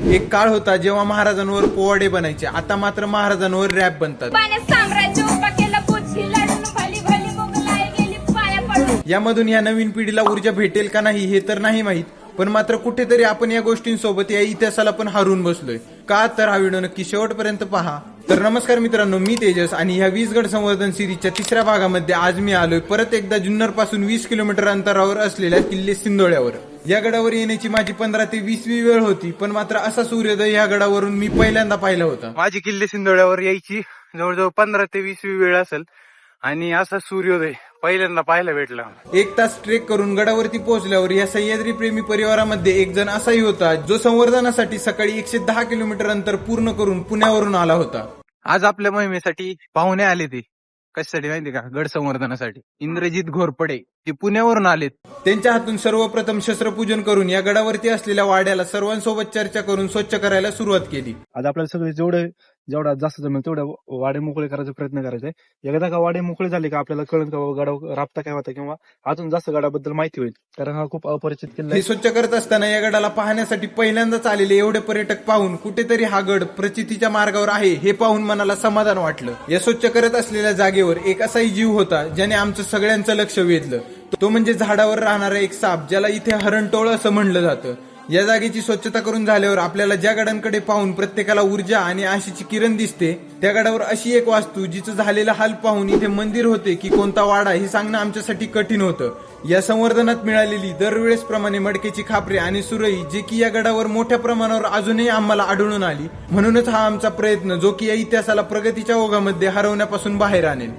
एक काळ होता जेव्हा महाराजांवर पोवाडे बनायचे, आता मात्र महाराजांवर रॅप बनतात. साम्राज्य उभा केलं, बुद्धी लढून भली भली मुघलाई गेली पाया पडून. यामधून या नवीन पिढीला ऊर्जा भेटेल का नाही हे तर नाही माहित, पण मात्र कुठेतरी आपण या गोष्टींसोबत या इतिहासाला पण हरवून बसलोय का, तर हा व्हिडिओ नक्की शेवटपर्यंत पहा. तर नमस्कार मित्रांनो, मी तेजस आणि ह्या वीसगड संवर्धन सिरीजच्या तिसऱ्या भागामध्ये आज मी आलोय परत एकदा जुन्नर पासून 20 किलोमीटर अंतरावर असलेल्या किल्ले सिंदोळ्यावर. या गडावर येण्याची माझी 15 ते 20वी वेळ होती, पण मात्र असा सूर्योदय या गडावरून मी पहिल्यांदा पाहिला होता. माझी किल्ले सिंदोळ्यावर यायची जवळजवळ 15 ते 20वी वेळ असेल आणि असा सूर्योदय पहिल्यांदा पाहायला भेटला. 1 तास ट्रेक करून गडावरती पोहोचल्यावर या सह्याद्री प्रेमी परिवारामध्ये एक जण असाही होता जो संवर्धनासाठी सकाळी 110 किलोमीटर अंतर पूर्ण करून पुण्यावरून आला होता. आज आपल्या मोहिमेसाठी पाहुणे आले, ते कशासाठी माहिती का, गड संवर्धनासाठी. इंद्रजित घोरपडे ते पुण्यावरून आलेत. त्यांच्या हातून सर्वप्रथम शस्त्रपूजन करून या गडावरती असलेल्या वाड्याला सर्वांसोबत चर्चा करून स्वच्छ करायला सुरुवात केली. आज आपल्याला सगळे जेवढा जास्त जमेल तेवढ्या वाडे मोकळे करायचा प्रयत्न करायचा आहे. एकदा का वाडे मोकळे झाले का आपल्याला कळेल का गडावर राबता काय होता किंवा अजून जास्त गडाबद्दल माहिती होईल, कारण हा खूप अपरिचित किल्ला हे स्वच्छ करत असताना या गडाला पाहण्यासाठी पहिल्यांदाच आलेले एवढे पर्यटक पाहून कुठेतरी हा गड प्रचितीच्या मार्गावर आहे हे पाहून मनाला समाधान वाटलं. या स्वच्छ करत असलेल्या जागेवर एक असाही जीव होता ज्याने आमचं सगळ्यांचं लक्ष वेधलं. तो म्हणजे झाडावर राहणारा एक साप, ज्याला इथे हरणटोळ असं म्हणलं जातं. या जागेची स्वच्छता करून झाल्यावर आपल्याला ज्या गडांकडे पाहून प्रत्येकाला ऊर्जा आणि आशेची किरण दिसते, त्या गडावर अशी एक वास्तू जिचं झालेला हाल पाहून इथे मंदिर होते की कोणता वाडा हे सांगणं आमच्यासाठी कठीण होतं. या संवर्धनात मिळालेली दरवेळेस प्रमाणे मडकेची खापरे आणि सुरई, जे की या गडावर मोठ्या प्रमाणावर अजूनही आम्हाला आढळून आली. म्हणूनच हा आमचा प्रयत्न जो की या इतिहासाला प्रगतीच्या ओघामध्ये हरवण्यापासून बाहेर आणेल.